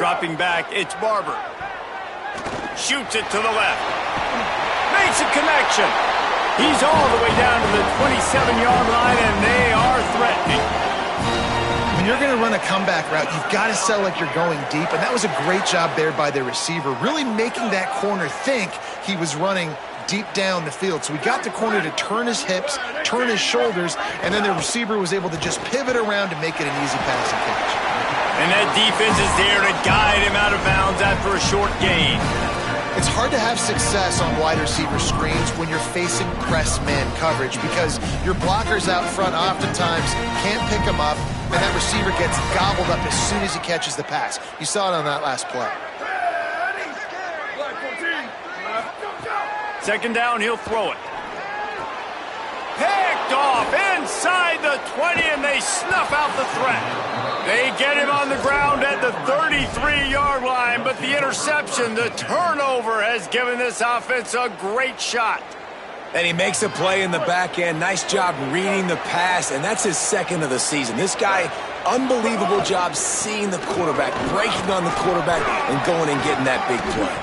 Dropping back, it's Barber. Shoots it to the left. Makes a connection. He's all the way down to the 27-yard line, and they are threatening. When you're going to run a comeback route, you've got to sell like you're going deep, and that was a great job there by the receiver, really making that corner think he was running deep down the field. So we got the corner to turn his hips, turn his shoulders, and then the receiver was able to just pivot around to make it an easy passing catch. And that defense is there to guide him out of bounds after a short gain. It's hard to have success on wide receiver screens when you're facing press man coverage because your blockers out front oftentimes can't pick them up, and that receiver gets gobbled up as soon as he catches the pass. You saw it on that last play. Second down, he'll throw it. Picked off inside the 20, and they snuff out the threat. They get him on the ground at the 33-yard line, but the interception, the turnover, has given this offense a great shot. And he makes a play in the back end. Nice job reading the pass, and that's his second of the season. This guy, unbelievable job seeing the quarterback, breaking on the quarterback, and going and getting that big play.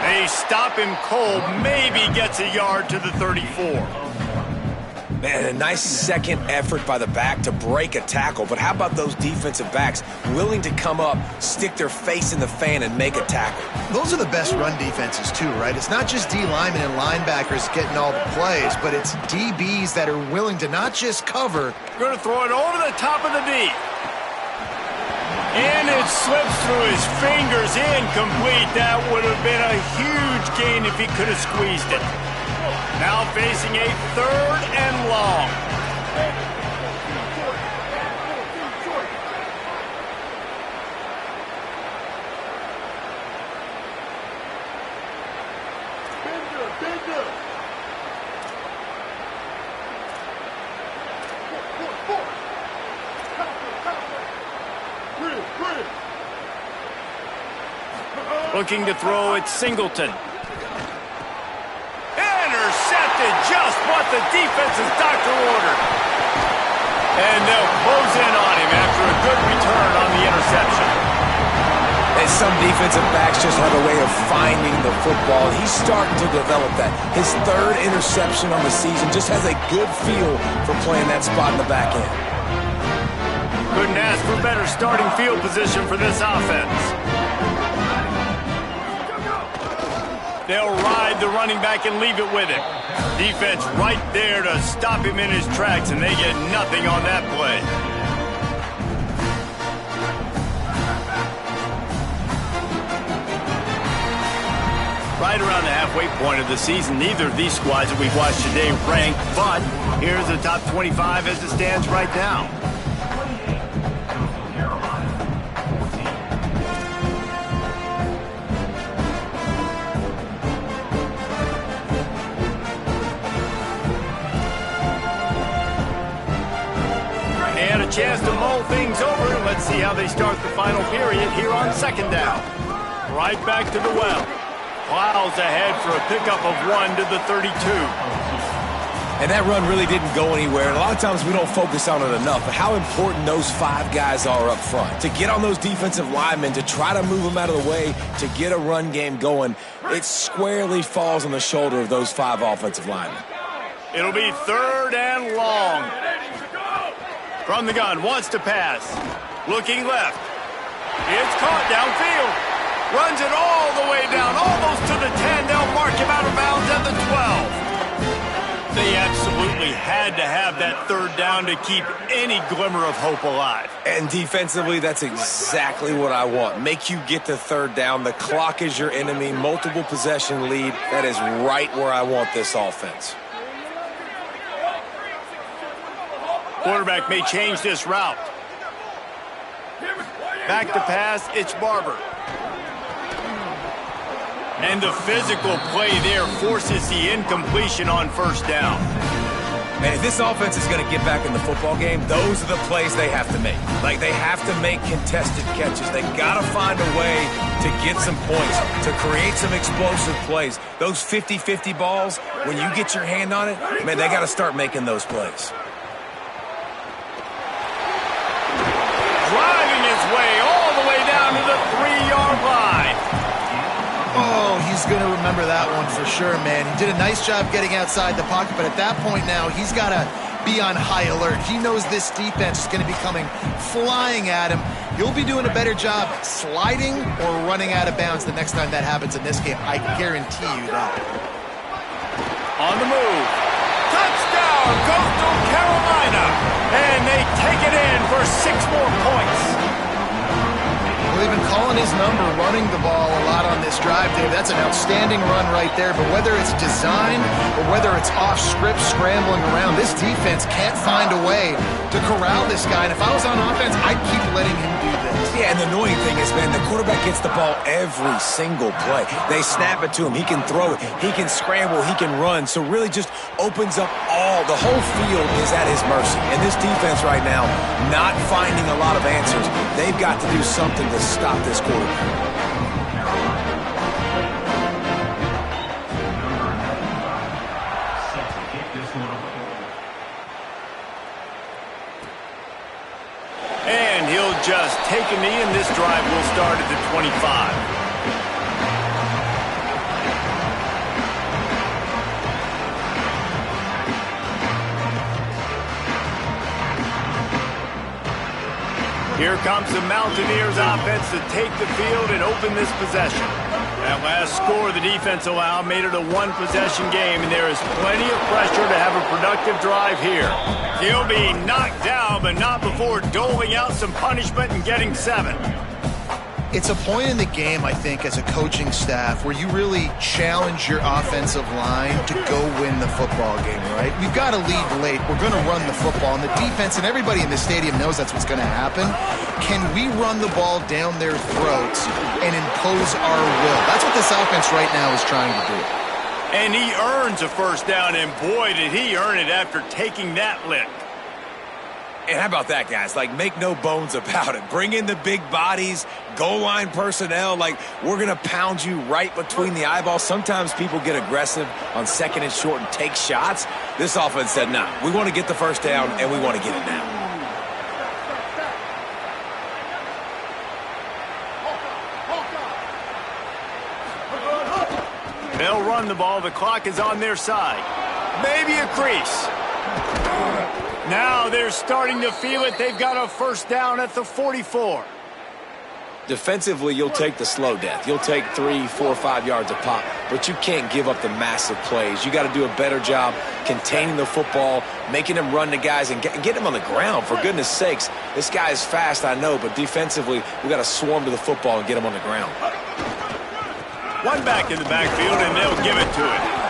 They stop him cold, maybe gets a yard to the 34. Man, a nice second effort by the back to break a tackle. But how about those defensive backs willing to come up, stick their face in the fan, and make a tackle? Those are the best run defenses too, right? It's not just D linemen and linebackers getting all the plays, but it's DBs that are willing to not just cover. Going to throw it over the top of the D. And it slips through his fingers, incomplete. That would have been a huge gain if he could have squeezed it. Now facing a third and long. Looking to throw it, Singleton. Intercepted, just what the defense's doctor ordered. And they'll close in on him after a good return on the interception. And some defensive backs just have a way of finding the football. He's starting to develop that. His third interception on the season, just has a good feel for playing that spot in the back end. Couldn't ask for better starting field position for this offense. They'll ride the running back and leave it with him. Defense right there to stop him in his tracks, and they get nothing on that play. Right around the halfway point of the season, neither of these squads that we've watched today rank, but here's the top 25 as it stands right now. Chance to mull things over. Let's see how they start the final period here on second down. Right back to the well. Plows ahead for a pickup of 1 to the 32. And that run really didn't go anywhere. And a lot of times we don't focus on it enough, but how important those 5 guys are up front. To get on those defensive linemen, to try to move them out of the way, to get a run game going, it squarely falls on the shoulder of those 5 offensive linemen. It'll be third and long. From the gun, wants to pass. Looking left. It's caught downfield. Runs it all the way down, almost to the 10. They'll mark him out of bounds at the 12. They absolutely had to have that third down to keep any glimmer of hope alive. And defensively, that's exactly what I want. Make you get the third down. The clock is your enemy. Multiple possession lead. That is right where I want this offense. Quarterback may change this route. Back to pass, it's Barber. And the physical play there forces the incompletion on first down. And if this offense is going to get back in the football game, those are the plays they have to make. Like, they have to make contested catches. They got to find a way to get some points, to create some explosive plays. Those 50-50 balls, when you get your hand on it, man, they got to start making those plays. Driving his way all the way down the 3-yard line. Oh, he's going to remember that one for sure, man. He did a nice job getting outside the pocket, but at that point now, he's got to be on high alert. He knows this defense is going to be coming flying at him. He'll be doing a better job sliding or running out of bounds the next time that happens in this game. I guarantee you that. On the move. Touchdown, Coastal Carolina. And they take it in for 6 more points. Well, they've been calling his number, running the ball a lot on this drive, Dave. That's an outstanding run right there. But whether it's designed or whether it's off script, scrambling around, this defense can't find a way to corral this guy. And if I was on offense, I'd keep letting him do this. Yeah, and the annoying thing is, man, the quarterback gets the ball every single play. They snap it to him. He can throw it. He can scramble. He can run. So really just opens up the whole field is at his mercy. And this defense right now, not finding a lot of answers. They've got to do something to stop this quarterback. And he'll just take a knee, and this drive will start at the 25. Here comes the Mountaineers offense to take the field and open this possession. That last score the defense allowed made it a 1-possession game, and there is plenty of pressure to have a productive drive here. He'll be knocked down, but not before doling out some punishment and getting 7. It's a point in the game, I think, as a coaching staff where you really challenge your offensive line to go win the football game, right? We've got to lead late. We're going to run the football. And the defense and everybody in the stadium knows that's what's going to happen. Can we run the ball down their throats and impose our will? That's what this offense right now is trying to do. And he earns a first down, and boy, did he earn it after taking that lick. And how about that, guys? Like, make no bones about it. Bring in the big bodies, goal line personnel. Like, we're going to pound you right between the eyeballs. Sometimes people get aggressive on 2nd and short and take shots. This offense said, nah, we want to get the first down, and we want to get it now. They'll run the ball. The clock is on their side. Maybe a crease. Now they're starting to feel it. They've got a first down at the 44. Defensively, you'll take the slow death. You'll take 3, 4, 5 yards a pop, but you can't give up the massive plays. You got to do a better job containing the football, making them run the guys, and get them on the ground. For goodness sakes, this guy is fast, I know, but defensively, we got to swarm to the football and get him on the ground. One back in the backfield, and they'll give it to him.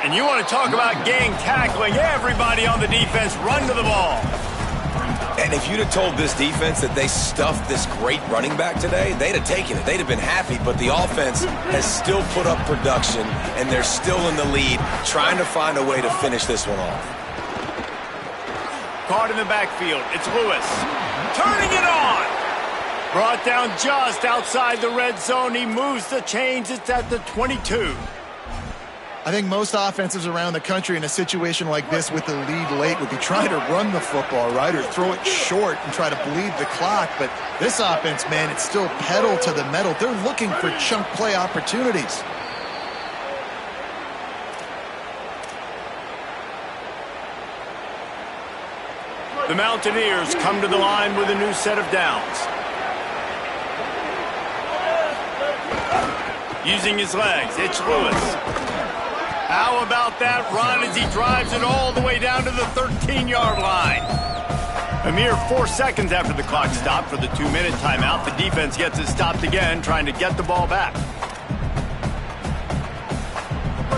And you want to talk about gang tackling, everybody on the defense run to the ball. And if you'd have told this defense that they stuffed this great running back today, they'd have taken it. They'd have been happy, but the offense has still put up production, and they're still in the lead, trying to find a way to finish this one off. Caught in the backfield, it's Lewis. Turning it on! Brought down just outside the red zone. He moves the chains, it's at the 22. I think most offenses around the country in a situation like this with the lead late would be trying to run the football, right, or throw it short and try to bleed the clock. But this offense, man, it's still pedal to the metal. They're looking for chunk play opportunities. The Mountaineers come to the line with a new set of downs. Using his legs, it's Lewis. How about that run as he drives it all the way down to the 13-yard line? A mere 4 seconds after the clock stopped for the 2-minute timeout, the defense gets it stopped again, trying to get the ball back.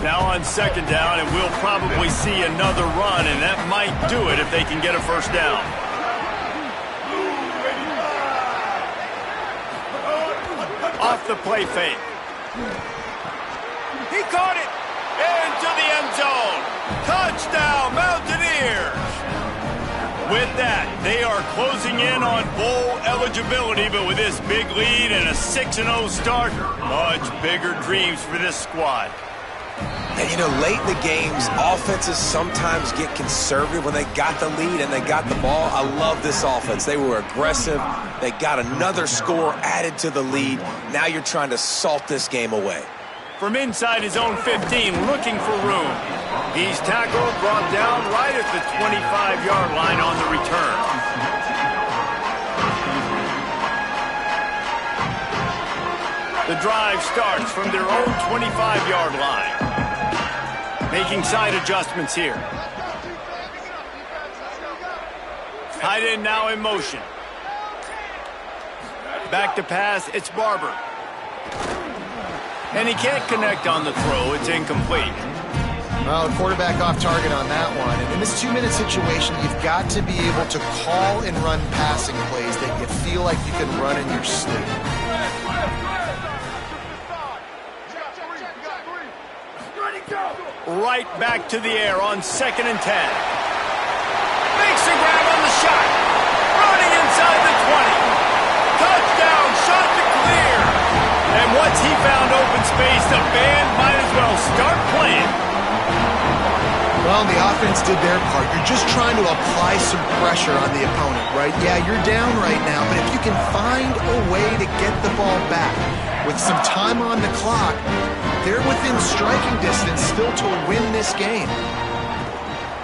Now on 2nd down, and we'll probably see another run, and that might do it if they can get a first down. Off the play fake. He caught it! Into the end zone. Touchdown, Mountaineers. With that, they are closing in on bowl eligibility, but with this big lead and a 6-0 start, much bigger dreams for this squad. And, you know, late in the games, offenses sometimes get conservative when they got the lead and they got the ball. I love this offense. They were aggressive. They got another score added to the lead. Now you're trying to salt this game away. From inside his own 15, looking for room. He's tackled, brought down right at the 25-yard line on the return. The drive starts from their own 25-yard line. Making side adjustments here. Tight end now in motion. Back to pass, it's Barber. And he can't connect on the throw. It's incomplete. Well, the quarterback off target on that one. And in this 2-minute situation, you've got to be able to call and run passing plays that you feel like you can run in your sleep. Right back to the air on 2nd and 10. Makes a grab on the shot. Running inside the 20. Touchdown, shot to clear. And once he found open space, the band might as well start playing. Well, the offense did their part. You're just trying to apply some pressure on the opponent, right? Yeah, you're down right now, but if you can find a way to get the ball back with some time on the clock, they're within striking distance still to win this game.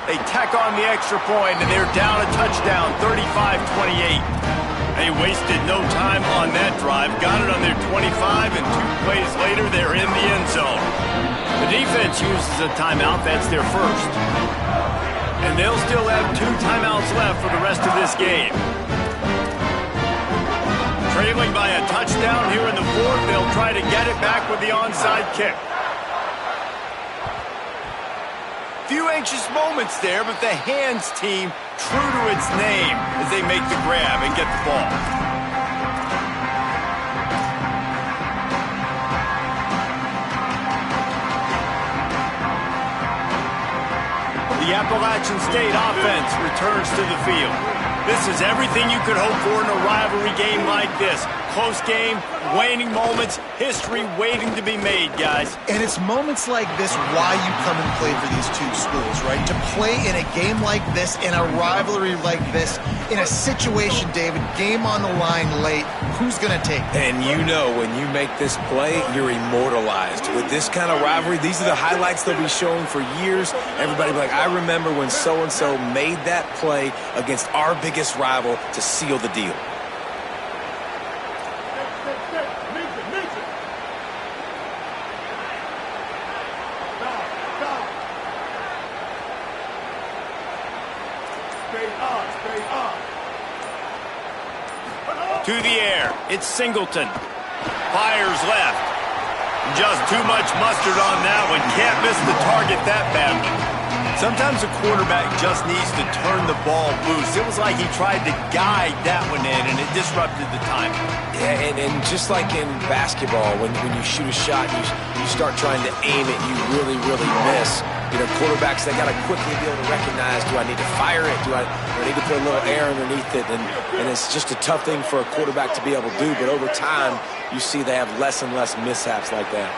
They tack on the extra point, and they're down a touchdown, 35-28. They wasted no time on that drive. Got it on their 25, and 2 plays later, they're in the end zone. The defense uses a timeout. That's their first. And they'll still have 2 timeouts left for the rest of this game. Trailing by a touchdown here in the 4th. They'll try to get it back with the onside kick. Few anxious moments there, but the hands team true to its name as they make the grab and get the ball. The Appalachian State offense returns to the field. This is everything you could hope for in a rivalry game like this. Close game, waning moments, history waiting to be made, guys. And it's moments like this why you come and play for these two schools, right? To play in a game like this, in a rivalry like this, in a situation, David, game on the line late, who's going to take it? And you know when you make this play, you're immortalized. With this kind of rivalry, these are the highlights they'll be showing for years. Everybody will be like, I remember when so-and-so made that play against our biggest rival to seal the deal. To the air, it's Singleton. Fires left. Just too much mustard on that one. Can't miss the target that badly. Sometimes a quarterback just needs to turn the ball loose. It was like he tried to guide that one in, and it disrupted the timing. Yeah, and just like in basketball, when you shoot a shot, you start trying to aim it, you really miss. You know, quarterbacks, they got to quickly be able to recognize, do I need to fire it? Do I need to put a little air underneath it? And it's just a tough thing for a quarterback to be able to do. But over time, you see they have less and less mishaps like that.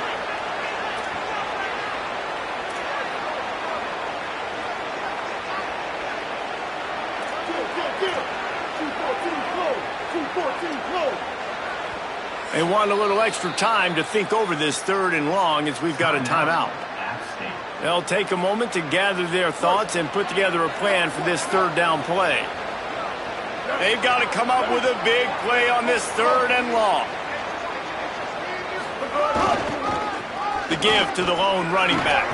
They want a little extra time to think over this 3rd and long as we've got a timeout. They'll take a moment to gather their thoughts and put together a plan for this 3rd down play. They've got to come up with a big play on this 3rd and long. The give to the lone running back.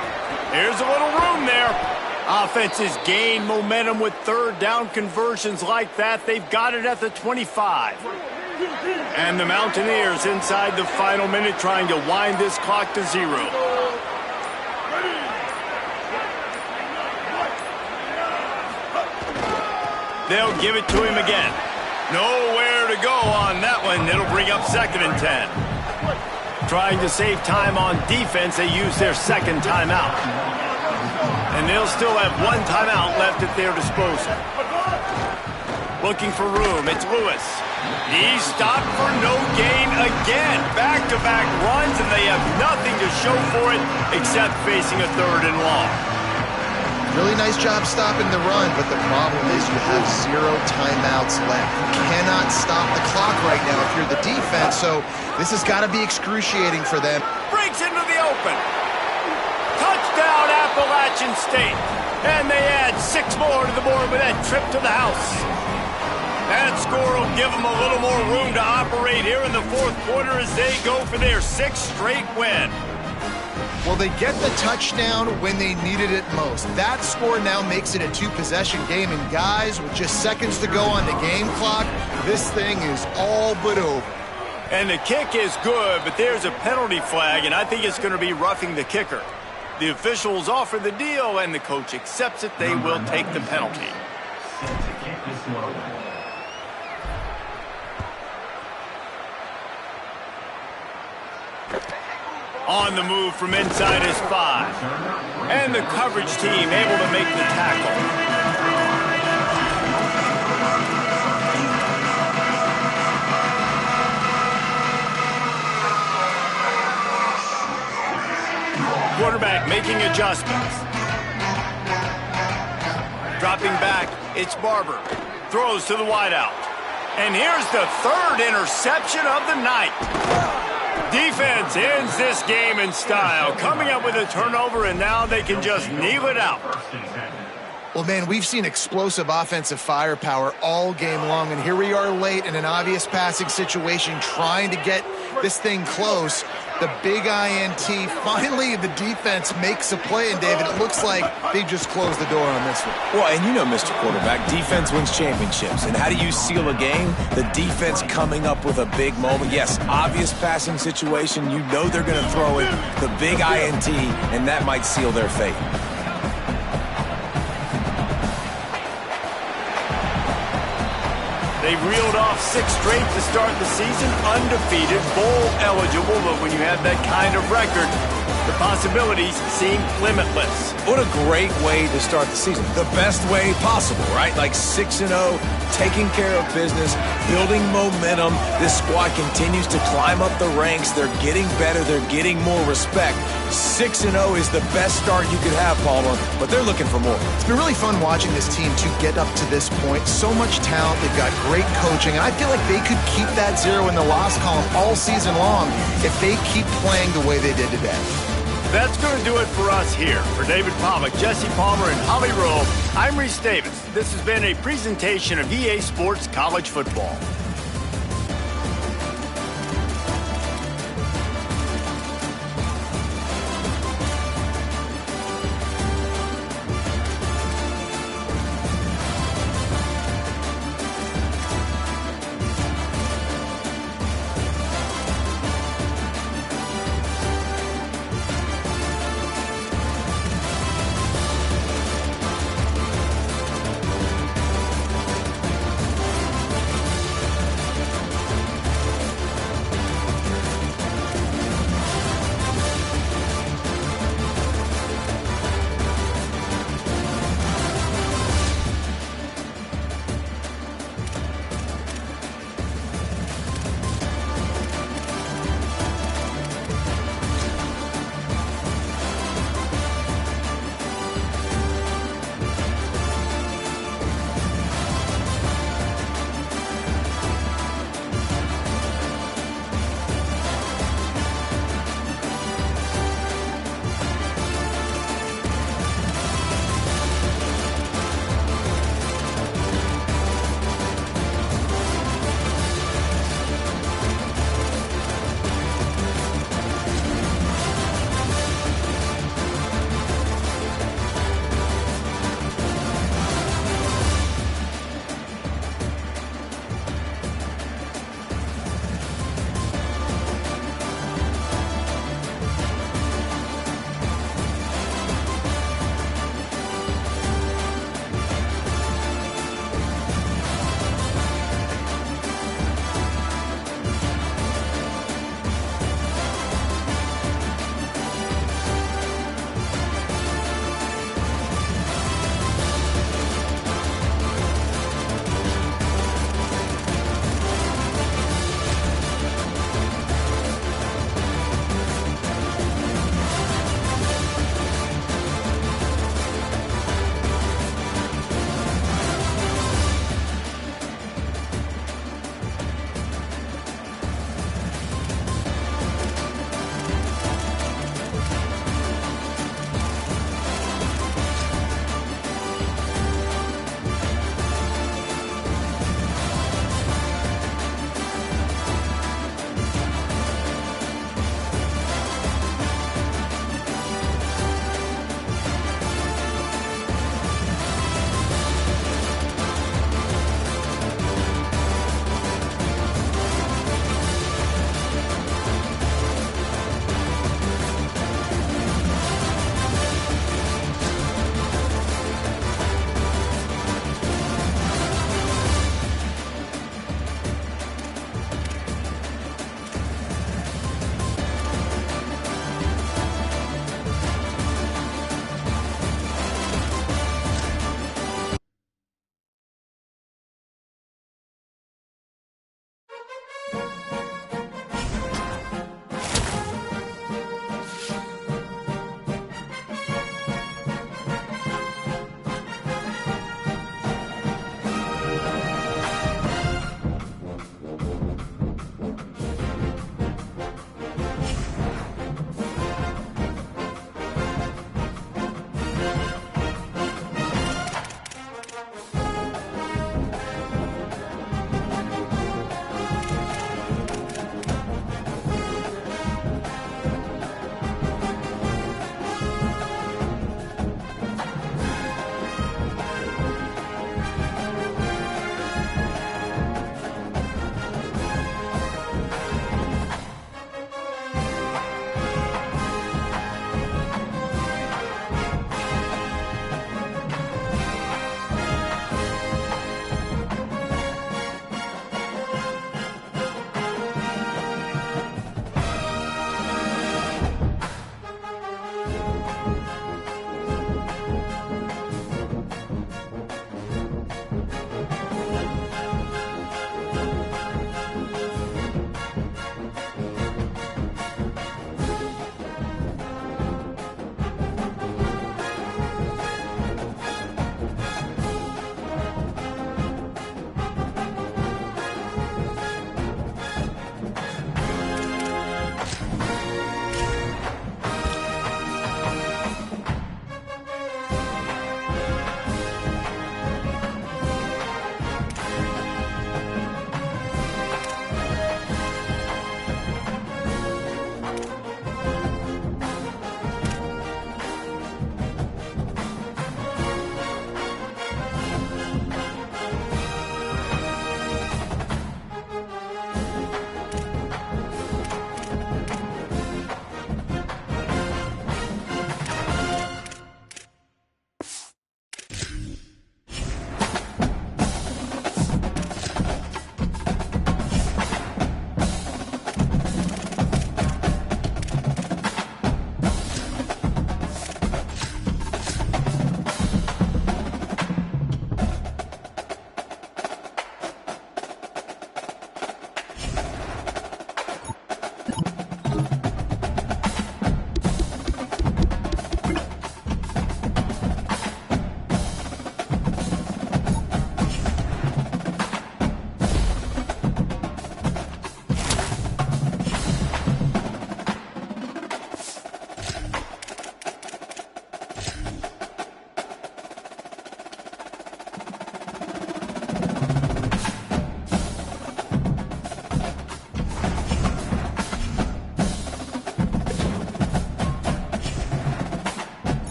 Here's a little room there. Offenses gain momentum with 3rd down conversions like that. They've got it at the 25. And the Mountaineers inside the final minute trying to wind this clock to 0. They'll give it to him again. Nowhere to go on that one. It'll bring up 2nd and 10. Trying to save time on defense, they use their 2nd timeout. And they'll still have 1 timeout left at their disposal. Looking for room, it's Lewis. He's stopped for no gain again. Back-to-back runs, and they have nothing to show for it except facing a 3rd and long. Really nice job stopping the run, but the problem is you have 0 timeouts left. You cannot stop the clock right now if you're the defense, so this has got to be excruciating for them. Breaks into the open. Touchdown, Appalachian State. And they add 6 more to the board with that trip to the house. That score will give them a little more room to operate here in the 4th quarter as they go for their 6th straight win. Well, they get the touchdown when they needed it most. That score now makes it a 2-possession game, and guys, with just seconds to go on the game clock, this thing is all but over. And the kick is good, but there's a penalty flag, and I think it's going to be roughing the kicker. The officials offer the deal, and the coach accepts it. They will take the penalty. On the move from inside his 5. And the coverage team able to make the tackle. Quarterback making adjustments. Dropping back, it's Barber. Throws to the wideout. And here's the 3rd interception of the night. Defense ends this game in style, coming up with a turnover, and now they can just kneel it out. Well, man, we've seen explosive offensive firepower all game long, and here we are late in an obvious passing situation trying to get this thing close. The big INT, finally the defense makes a play, and David, it looks like they just closed the door on this one. Well, and you know, Mr. Quarterback, defense wins championships. And how do you seal a game? The defense coming up with a big moment. Yes, obvious passing situation. You know they're going to throw it. The big INT, and that might seal their fate. They've reeled off 6 straight to start the season, undefeated, bowl eligible, but when you have that kind of record, the possibilities seem limitless. What a great way to start the season. The best way possible, right? Like 6-0, taking care of business, building momentum. This squad continues to climb up the ranks. They're getting better. They're getting more respect. 6-0 is the best start you could have, Palmer, but they're looking for more. It's been really fun watching this team to get up to this point. So much talent. They've got great coaching. And I feel like they could keep that 0 in the loss column all season long if they keep playing the way they did today. That's going to do it for us here. For David Pollack, Jesse Palmer, and Holly Rowe, I'm Reese Davis. This has been a presentation of EA Sports College Football.